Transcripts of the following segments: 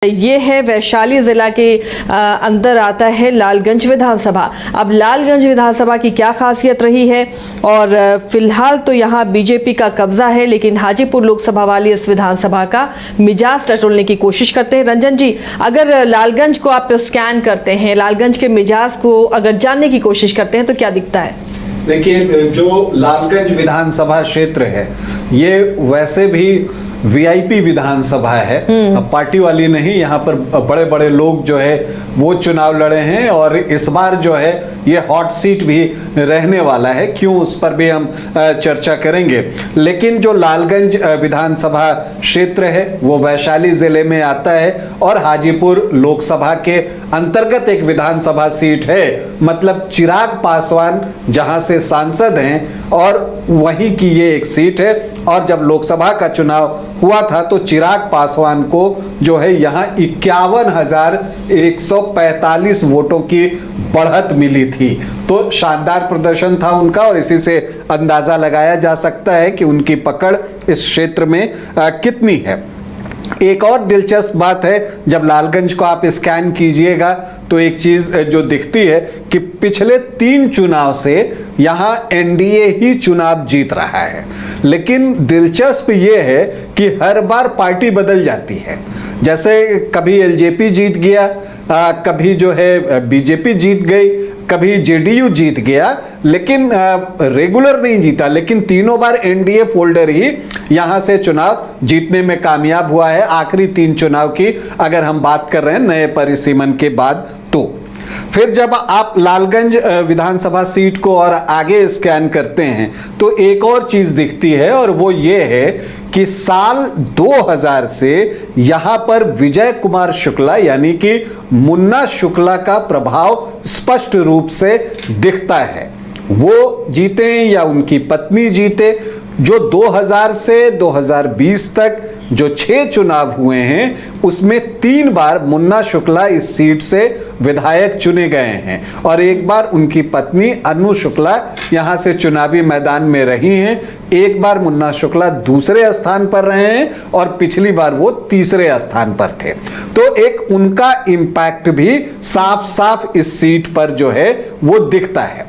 ये है वैशाली जिला के अंदर आता है लालगंज विधानसभा। अब लालगंज विधानसभा की क्या खासियत रही है, और फिलहाल तो यहाँ बीजेपी का कब्जा है, लेकिन हाजीपुर लोकसभा वाली इस विधानसभा का मिजाज टटोलने की कोशिश करते हैं। रंजन जी, अगर लालगंज को आप स्कैन करते हैं, लालगंज के मिजाज को अगर जानने की कोशिश करते हैं तो क्या दिखता है? देखिए, जो लालगंज विधानसभा क्षेत्र है ये वैसे भी वीआईपी विधानसभा है, पार्टी वाली नहीं। यहाँ पर बड़े बड़े लोग जो है वो चुनाव लड़े हैं और इस बार जो है ये हॉट सीट भी रहने वाला है। क्यों, उस पर भी हम चर्चा करेंगे। लेकिन जो लालगंज विधानसभा क्षेत्र है वो वैशाली जिले में आता है और हाजीपुर लोकसभा के अंतर्गत एक विधानसभा सीट है। मतलब चिराग पासवान जहां से सांसद हैं और वहीं की ये एक सीट है। और जब लोकसभा का चुनाव हुआ था तो चिराग पासवान को जो है यहाँ 51,145 वोटों की बढ़त मिली थी। तो शानदार प्रदर्शन था उनका और इसी से अंदाजा लगाया जा सकता है कि उनकी पकड़ इस क्षेत्र में कितनी है। एक और दिलचस्प बात है, जब लालगंज को आप स्कैन कीजिएगा तो एक चीज जो दिखती है कि पिछले 3 चुनाव से यहां एनडीए ही चुनाव जीत रहा है। लेकिन दिलचस्प ये है कि हर बार पार्टी बदल जाती है। जैसे कभी एलजेपी जीत गया, कभी जो है बीजेपी जीत गई, कभी जेडीयू जीत गया, लेकिन रेगुलर नहीं जीता। लेकिन तीनों बार एनडीए फोल्डर ही यहां से चुनाव जीतने में कामयाब हुआ है। आखिरी 3 चुनाव की अगर हम बात कर रहे हैं नए परिसीमन के बाद। तो फिर जब आप लालगंज विधानसभा सीट को और आगे स्कैन करते हैं तो एक और चीज दिखती है, और वो ये है कि साल 2000 से यहां पर विजय कुमार शुक्ला यानी कि मुन्ना शुक्ला का प्रभाव स्पष्ट रूप से दिखता है। वो जीते या उनकी पत्नी जीते, जो 2000 से 2020 तक जो 6 चुनाव हुए हैं उसमें 3 बार मुन्ना शुक्ला इस सीट से विधायक चुने गए हैं और एक बार उनकी पत्नी अनु शुक्ला यहां से चुनावी मैदान में रही हैं। एक बार मुन्ना शुक्ला दूसरे स्थान पर रहे हैं और पिछली बार वो तीसरे स्थान पर थे। तो एक उनका इंपैक्ट भी साफ साफ इस सीट पर जो है वो दिखता है।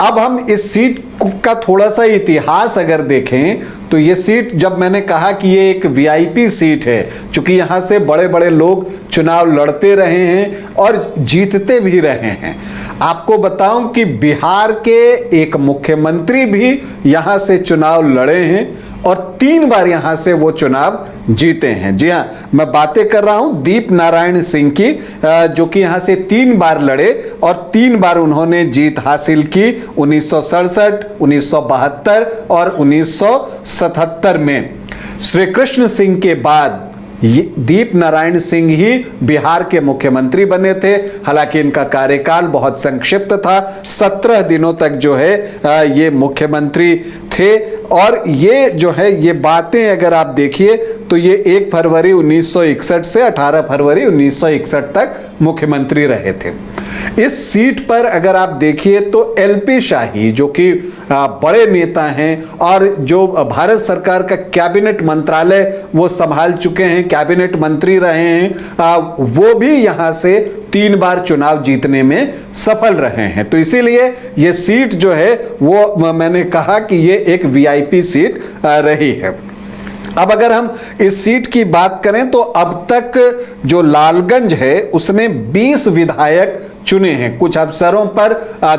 अब हम इस सीट का थोड़ा सा इतिहास अगर देखें तो ये सीट, जब मैंने कहा कि ये एक वीआईपी सीट है, क्योंकि यहां से बड़े बड़े लोग चुनाव लड़ते रहे हैं और जीतते भी रहे हैं। आपको बताऊं कि बिहार के एक मुख्यमंत्री भी यहां से चुनाव लड़े हैं और 3 बार यहां से वो चुनाव जीते हैं। जी हां, मैं बातें कर रहा हूं दीप नारायण सिंह की, जो कि यहां से 3 बार लड़े और 3 बार उन्होंने जीत हासिल की, 1967, 1972 और 1977 में। श्री कृष्ण सिंह के बाद दीप नारायण सिंह ही बिहार के मुख्यमंत्री बने थे। हालांकि इनका कार्यकाल बहुत संक्षिप्त था, 17 दिनों तक जो है ये मुख्यमंत्री थे। और ये जो है ये बातें अगर आप देखिए तो ये 1 फरवरी 1961 से 18 फरवरी 1961 तक मुख्यमंत्री रहे थे। इस सीट पर अगर आप देखिए तो एलपी शाही, जो कि बड़े नेता हैं और जो भारत सरकार का कैबिनेट मंत्रालय वो संभाल चुके हैं, कैबिनेट मंत्री रहे हैं, वो भी यहां से 3 बार चुनाव जीतने में सफल रहे हैं। तो इसीलिए ये सीट जो है वो मैंने कहा कि ये एक वीआईपी सीट रही है। अब अगर हम इस सीट की बात करें तो अब तक जो लालगंज है उसने 20 विधायक चुने हैं। कुछ अवसरों पर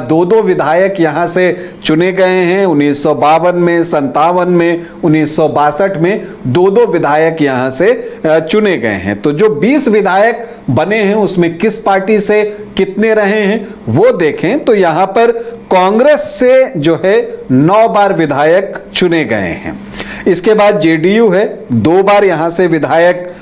2-2 विधायक यहां से चुने गए हैं। 1952 में, 57 में, 1962 में 2-2 विधायक यहां से चुने गए हैं। तो जो 20 विधायक बने हैं उसमें किस पार्टी से कितने रहे हैं वो देखें तो यहां पर कांग्रेस से जो है 9 बार विधायक चुने गए हैं। इसके बाद जेडीयू है, 2 बार यहां से विधायक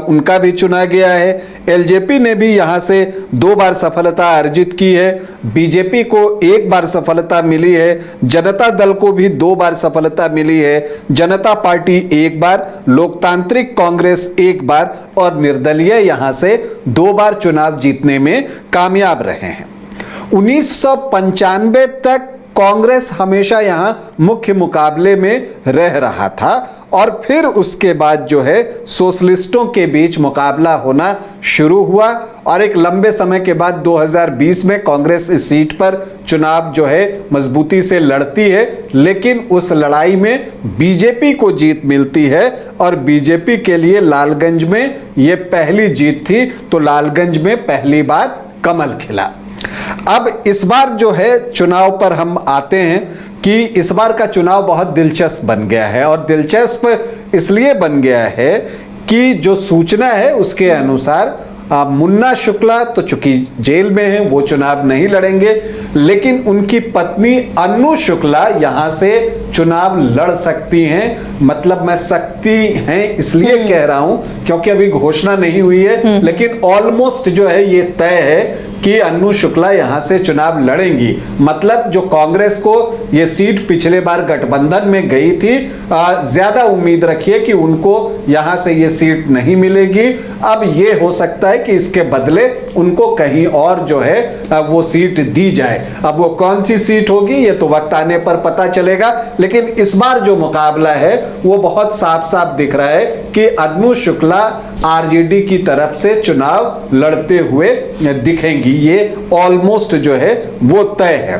उनका भी चुना गया है। एलजेपी ने भी यहां से 2 बार सफलता अर्जित की है। बीजेपी को 1 बार सफलता मिली है। जनता दल को भी 2 बार सफलता मिली है। जनता पार्टी 1 बार, लोकतांत्रिक कांग्रेस 1 बार और निर्दलीय यहां से 2 बार चुनाव जीतने में कामयाब रहे हैं। 1995 तक कांग्रेस हमेशा यहां मुख्य मुकाबले में रह रहा था और फिर उसके बाद जो है सोशलिस्टों के बीच मुकाबला होना शुरू हुआ और एक लंबे समय के बाद 2020 में कांग्रेस इस सीट पर चुनाव जो है मजबूती से लड़ती है, लेकिन उस लड़ाई में बीजेपी को जीत मिलती है और बीजेपी के लिए लालगंज में यह पहली जीत थी। तो लालगंज में पहली बार कमल खिला। अब इस बार जो है चुनाव पर हम आते हैं कि इस बार का चुनाव बहुत दिलचस्प बन गया है और दिलचस्प इसलिए बन गया है कि जो सूचना है उसके अनुसार मुन्ना शुक्ला तो चूंकि जेल में हैं, वो चुनाव नहीं लड़ेंगे, लेकिन उनकी पत्नी अन्नू शुक्ला यहां से चुनाव लड़ सकती हैं। मतलब मैं सकती हैं इसलिए कह रहा हूं क्योंकि अभी घोषणा नहीं हुई है, लेकिन ऑलमोस्ट जो है ये तय है कि अन्नू शुक्ला यहां से चुनाव लड़ेंगी। मतलब जो कांग्रेस को ये सीट पिछले बार गठबंधन में गई थी, ज्यादा उम्मीद रखिए कि उनको यहां से ये सीट नहीं मिलेगी। अब ये हो सकता है कि इसके बदले उनको कहीं और जो है वो सीट दी जाए। अब वो कौन सी सीट होगी ये तो वक्त आने पर पता चलेगा, लेकिन इस बार जो मुकाबला है वो बहुत साफ साफ दिख रहा है कि अन्नू शुक्ला आरजेडी की तरफ से चुनाव लड़ते हुए दिखेंगी। ये ऑलमोस्ट जो है वो तय है।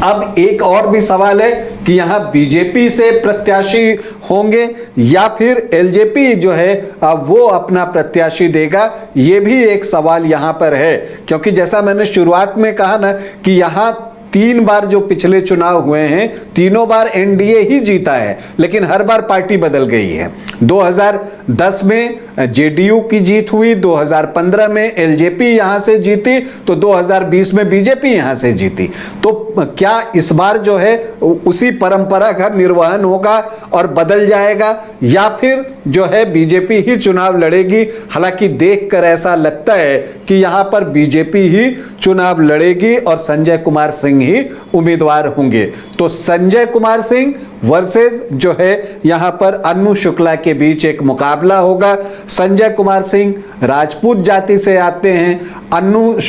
अब एक और भी सवाल है कि यहां बीजेपी से प्रत्याशी होंगे या फिर एलजेपी जो है वो अपना प्रत्याशी देगा, ये भी एक सवाल यहां पर है। क्योंकि जैसा मैंने शुरुआत में कहा ना कि यहां 3 बार जो पिछले चुनाव हुए हैं, तीनों बार एनडीए ही जीता है, लेकिन हर बार पार्टी बदल गई है। 2010 में जेडीयू की जीत हुई, 2015 में एलजेपी यहां से जीती, तो 2020 में बीजेपी यहां से जीती। तो क्या इस बार जो है उसी परंपरा का निर्वहन होगा और बदल जाएगा, या फिर जो है बीजेपी ही चुनाव लड़ेगी? हालांकि देखकर ऐसा लगता है कि यहां पर बीजेपी ही चुनाव लड़ेगी और संजय कुमार सिंह ही उम्मीदवार होंगे। तो संजय कुमार सिंह वर्सेस जो है यहां पर अन्नू शुक्ला के बीच एक मुकाबला होगा। संजय कुमार सिंह राजपूत जाति से आते हैं, अन्नू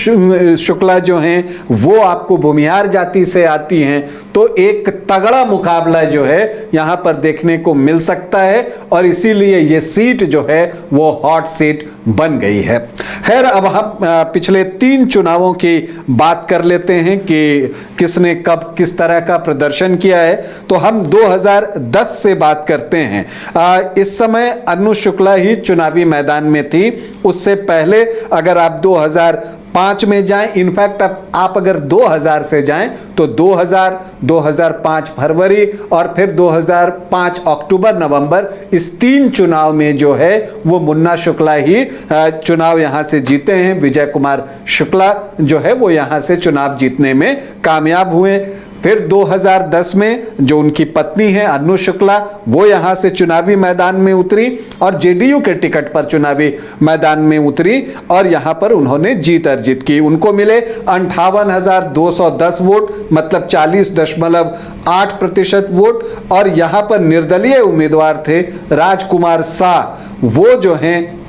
शुक्ला जो हैं वो आपको भूमिहार जाति से आती हैं। तो एक तगड़ा मुकाबला जो है यहां पर देखने को मिल सकता है और इसीलिए ये सीट जो है वो हॉट सीट बन गई है। खैर, अब हम पिछले 3 चुनावों की बात कर लेते हैं कि किसने कब किस तरह का प्रदर्शन किया है। तो हम 2010 से बात करते हैं। इस समय अन्नू शुक्ला ही चुनावी मैदान में थी। उससे पहले अगर आप 2005 में जाएं, इनफैक्ट आप अगर 2000 से जाएं तो 2000, 2005 फरवरी और फिर 2005 अक्टूबर नवंबर, इस 3 चुनाव में जो है वो मुन्ना शुक्ला ही चुनाव यहां से जीते हैं। विजय कुमार शुक्ला जो है वो यहां से चुनाव जीतने में कामयाब हुए। फिर 2010 में जो उनकी पत्नी है अन्नू शुक्ला, वो यहां से चुनावी मैदान में उतरी और जेडीयू के टिकट पर चुनावी मैदान में उतरी और यहां पर उन्होंने जीत अर्जित की। उनको मिले 58,210 वोट, मतलब 40.8% वोट। और यहां पर निर्दलीय उम्मीदवार थे राजकुमार शाह, वो जो हैं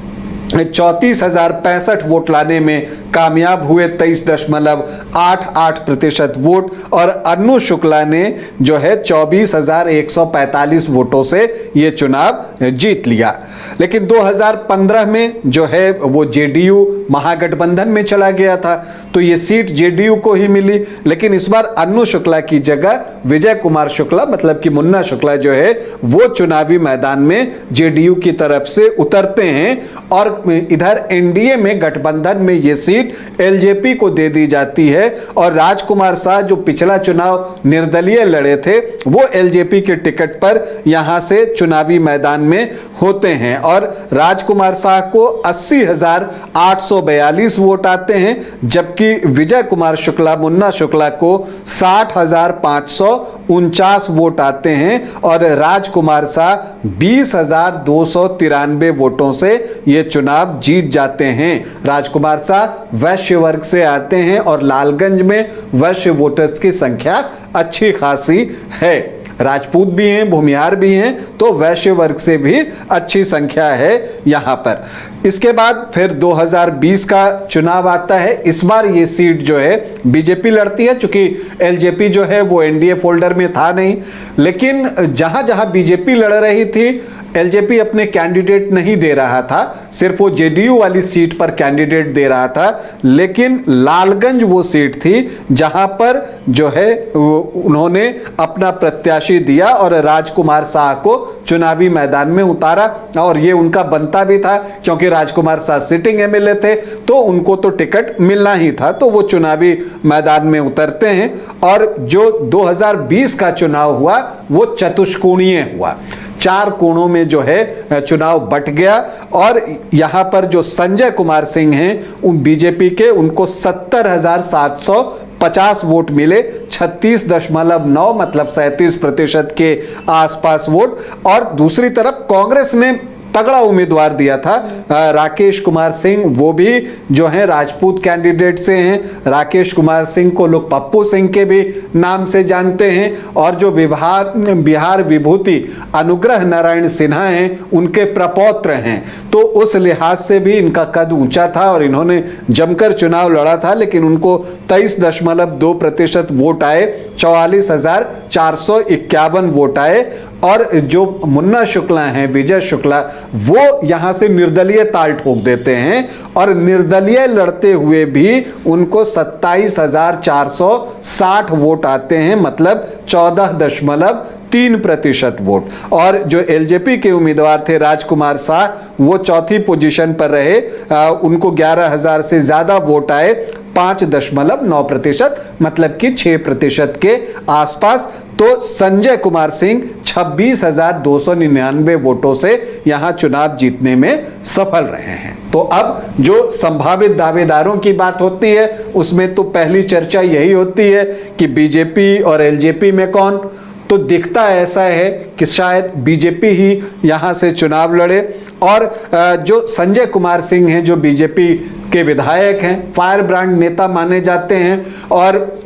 34,065 वोट लाने में कामयाब हुए, 23.88% वोट। और अन्नू शुक्ला ने जो है 24,145 वोटों से ये चुनाव जीत लिया। लेकिन 2015 में जो है वो जेडीयू महागठबंधन में चला गया था, तो ये सीट जेडीयू को ही मिली। लेकिन इस बार अन्नू शुक्ला की जगह विजय कुमार शुक्ला, मतलब कि मुन्ना शुक्ला जो है वो चुनावी मैदान में जेडीयू की तरफ से उतरते हैं और इधर एनडीए में गठबंधन में यह सीट एलजेपी को दे दी जाती है। और राजकुमार शाह जो पिछला चुनाव निर्दलीय लड़े थे, वो एलजेपी के टिकट पर यहां से चुनावी मैदान में होते हैं और राजकुमार शाह को 80,842 वोट आते हैं, जबकि विजय कुमार शुक्ला, मुन्ना शुक्ला को 60,549 वोट आते हैं और राजकुमार शाह 20,293 वोटों से यह चुनाव जीत जाते हैं। राजकुमार शाह वैश्य वर्ग से आते हैं और लालगंज में वैश्य वोटर्स की संख्या अच्छी खासी है। राजपूत भी हैं, भूमिहार भी हैं, तो वैश्य वर्ग से भी अच्छी संख्या है यहाँ पर। इसके बाद फिर 2020 का चुनाव आता है। इस बार ये सीट जो है बीजेपी लड़ती है, चूंकि एलजेपी जो है वो एनडीए फोल्डर में था नहीं, लेकिन जहां जहां बीजेपी लड़ रही थी एलजेपी अपने कैंडिडेट नहीं दे रहा था, सिर्फ वो जेडीयू वाली सीट पर कैंडिडेट दे रहा था। लेकिन लालगंज वो सीट थी जहां पर जो है उन्होंने अपना प्रत्याशी दिया और राजकुमार शाह को चुनावी मैदान में उतारा, और ये उनका बनता भी था क्योंकि राजकुमार शाह सिटिंग एमएलए थे, तो उनको तो टिकट मिलना ही था, तो वो चुनावी मैदान में उतरते हैं। और जो 2020 का चुनाव हुआ वो चतुष्कोणीय हुआ, 4 कोणों में जो है चुनाव बट गया, और यहां पर जो संजय कुमार सिंह हैं बीजेपी के, उनको 70,750 वोट मिले, 36.9 मतलब 37% के आसपास वोट। और दूसरी तरफ कांग्रेस ने तगड़ा उम्मीदवार दिया था, राकेश कुमार सिंह, वो भी जो है राजपूत कैंडिडेट से हैं। राकेश कुमार सिंह को लोग पप्पू सिंह के भी नाम से जानते हैं, और जो बिहार विभूति अनुग्रह नारायण सिन्हा हैं उनके प्रपौत्र हैं, तो उस लिहाज से भी इनका कद ऊंचा था और इन्होंने जमकर चुनाव लड़ा था। लेकिन उनको 23.2% वोट आए, 44,451 वोट आए। और जो मुन्ना शुक्ला हैं, विजय शुक्ला, वो यहां से निर्दलीय ताल ठोक देते हैं, और निर्दलीय लड़ते हुए भी उनको 27,460 वोट आते हैं, मतलब 14.3% वोट। और जो एलजेपी के उम्मीदवार थे राजकुमार शाह, वो चौथी पोजीशन पर रहे, उनको 11,000 से ज्यादा वोट आए, 5.9%, मतलब कि 6% के आसपास। तो संजय कुमार सिंह 26,299 वोटों से यहां चुनाव जीतने में सफल रहे हैं। तो अब जो संभावित दावेदारों की बात होती है उसमें तो पहली चर्चा यही होती है कि बीजेपी और एलजेपी में कौन, तो दिखता ऐसा है कि शायद बीजेपी ही यहां से चुनाव लड़े। और जो संजय कुमार सिंह हैं, जो बीजेपी के विधायक हैं, फायर ब्रांड नेता माने जाते हैं और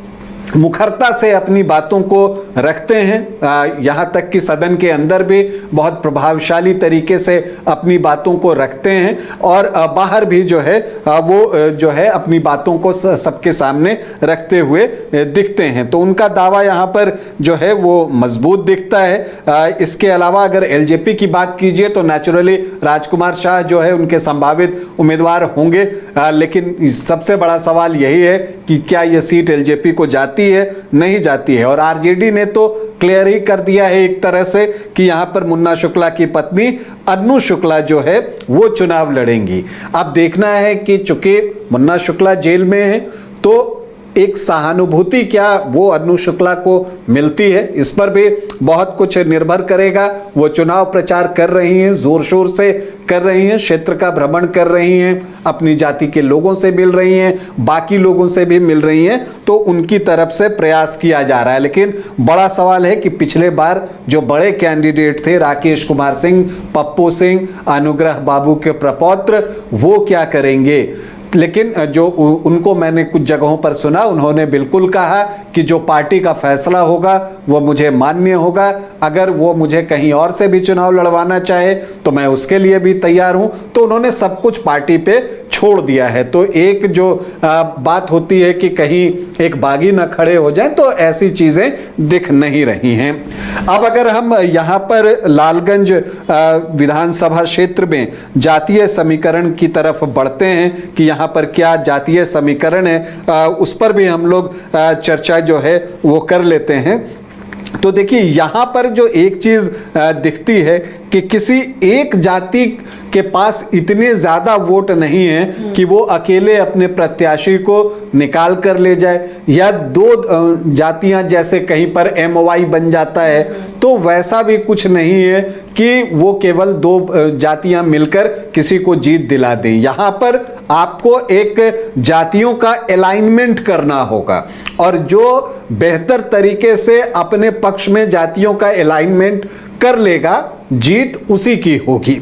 मुखरता से अपनी बातों को रखते हैं, यहाँ तक कि सदन के अंदर भी बहुत प्रभावशाली तरीके से अपनी बातों को रखते हैं, और बाहर भी जो है वो जो है अपनी बातों को सबके सामने रखते हुए दिखते हैं। तो उनका दावा यहाँ पर जो है वो मजबूत दिखता है। इसके अलावा अगर एलजेपी की बात कीजिए तो नेचुरली राजकुमार शाह जो है उनके संभावित उम्मीदवार होंगे, लेकिन सबसे बड़ा सवाल यही है कि क्या ये सीट एलजेपी को जाती है, नहीं जाती है। और आरजेडी ने तो क्लियर ही कर दिया है एक तरह से कि यहां पर मुन्ना शुक्ला की पत्नी अनु शुक्ला जो है वो चुनाव लड़ेंगी। अब देखना है कि चूंकि मुन्ना शुक्ला जेल में है, तो एक सहानुभूति क्या वो अनु शुक्ला को मिलती है, इस पर भी बहुत कुछ निर्भर करेगा। वो चुनाव प्रचार कर रही हैं, जोर शोर से कर रही हैं, क्षेत्र का भ्रमण कर रही हैं, अपनी जाति के लोगों से मिल रही हैं, बाकी लोगों से भी मिल रही हैं, तो उनकी तरफ से प्रयास किया जा रहा है। लेकिन बड़ा सवाल है कि पिछले बार जो बड़े कैंडिडेट थे राकेश कुमार सिंह, पप्पू सिंह, अनुग्रह बाबू के प्रपौत्र, वो क्या करेंगे। लेकिन जो उनको मैंने कुछ जगहों पर सुना, उन्होंने बिल्कुल कहा कि जो पार्टी का फैसला होगा वो मुझे मान्य होगा, अगर वो मुझे कहीं और से भी चुनाव लड़वाना चाहे तो मैं उसके लिए भी तैयार हूं। तो उन्होंने सब कुछ पार्टी पे छोड़ दिया है। तो एक जो बात होती है कि कहीं एक बागी ना खड़े हो जाए, तो ऐसी चीजें दिख नहीं रही हैं। अब अगर हम यहाँ पर लालगंज विधानसभा क्षेत्र में जातीय समीकरण की तरफ बढ़ते हैं कि यहाँ पर क्या जातीय समीकरण है, उस पर भी हम लोग चर्चा जो है वो कर लेते हैं। तो देखिए यहाँ पर जो एक चीज दिखती है कि किसी एक जाति के पास इतने ज्यादा वोट नहीं है कि वो अकेले अपने प्रत्याशी को निकाल कर ले जाए, या दो जातियां जैसे कहीं पर एमओआई बन जाता है, तो वैसा भी कुछ नहीं है कि वो केवल दो जातियां मिलकर किसी को जीत दिला दें। यहाँ पर आपको एक जातियों का अलाइनमेंट करना होगा, और जो बेहतर तरीके से अपने पक्ष में जातियों का अलाइनमेंट कर लेगा जीत उसी की होगी।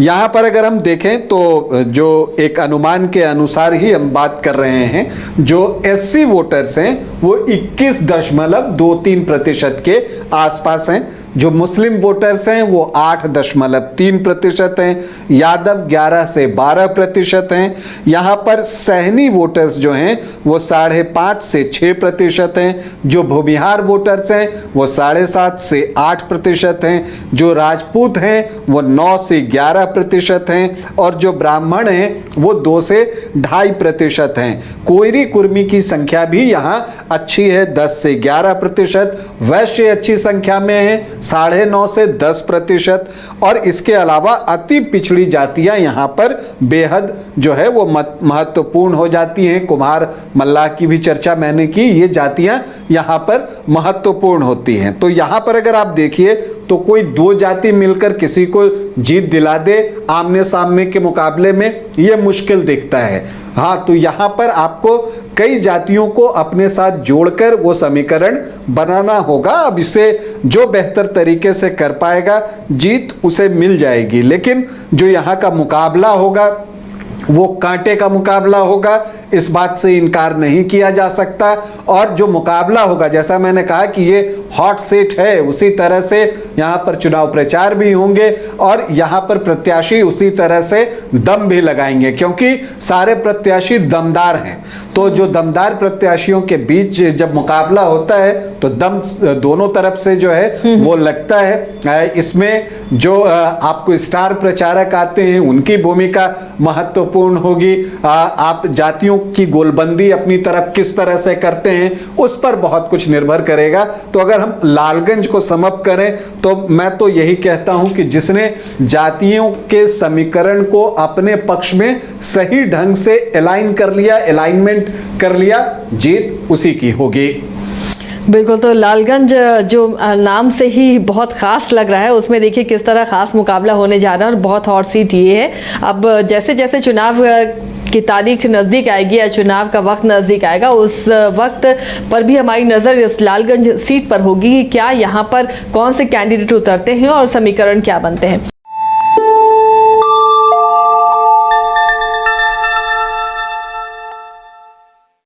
यहाँ पर अगर हम देखें तो जो एक अनुमान के अनुसार ही हम बात कर रहे हैं, जो एससी वोटर्स हैं वो 21.23% के आसपास हैं, जो मुस्लिम वोटर्स हैं वो 8.3% हैं, यादव 11 से 12% हैं, यहाँ पर सहनी वोटर्स जो हैं वो 5.5 से 6% हैं, जो भूमिहार वोटर्स हैं वो 7.5 से 8% हैं, जो राजपूत हैं वो 9 से 11% हैं, और जो ब्राह्मण हैं वो 2 से 2.5% हैं। कोयरी कुर्मी की संख्या भी यहाँ अच्छी है, 10 से 11%, वैश्य अच्छी संख्या में है 9.5 से 10%, और इसके अलावा अति पिछड़ी जातियां यहाँ पर बेहद जो है वो महत्वपूर्ण हो जाती हैं। कुम्हार मल्लाह की भी चर्चा मैंने की, ये जातियां यहाँ पर महत्वपूर्ण होती हैं। तो यहाँ पर अगर आप देखिए तो कोई 2 जाति मिलकर किसी को जीत दिला दे आमने सामने के मुकाबले में, ये मुश्किल दिखता है। हाँ, तो यहाँ पर आपको कई जातियों को अपने साथ जोड़कर वो समीकरण बनाना होगा। अब इसे जो बेहतर तरीके से कर पाएगा जीत उसे मिल जाएगी, लेकिन जो यहाँ का मुकाबला होगा वो कांटे का मुकाबला होगा, इस बात से इनकार नहीं किया जा सकता। और जो मुकाबला होगा, जैसा मैंने कहा कि ये हॉट सीट है, उसी तरह से यहाँ पर चुनाव प्रचार भी होंगे और यहाँ पर प्रत्याशी उसी तरह से दम भी लगाएंगे, क्योंकि सारे प्रत्याशी दमदार हैं। तो जो दमदार प्रत्याशियों के बीच जब मुकाबला होता है तो दम दोनों तरफ से जो है वो लगता है। इसमें जो आपको स्टार प्रचारक आते हैं उनकी भूमिका महत्वपूर्ण होगी। आप जातियों की गोलबंदी अपनी तरफ किस तरह से करते हैं उस पर बहुत कुछ निर्भर करेगा। तो अगर हम लालगंज को समअप करें तो मैं तो यही कहता हूं कि जिसने जातियों के समीकरण को अपने पक्ष में सही ढंग से अलाइन कर लिया, अलाइनमेंट कर लिया, जीत उसी की होगी। बिल्कुल, तो लालगंज जो नाम से ही बहुत ख़ास लग रहा है, उसमें देखिए किस तरह ख़ास मुकाबला होने जा रहा है और बहुत हॉट सीट ये है। अब जैसे जैसे चुनाव की तारीख नज़दीक आएगी या चुनाव का वक्त नज़दीक आएगा, उस वक्त पर भी हमारी नज़र इस लालगंज सीट पर होगी कि क्या यहाँ पर कौन से कैंडिडेट उतरते हैं और समीकरण क्या बनते हैं।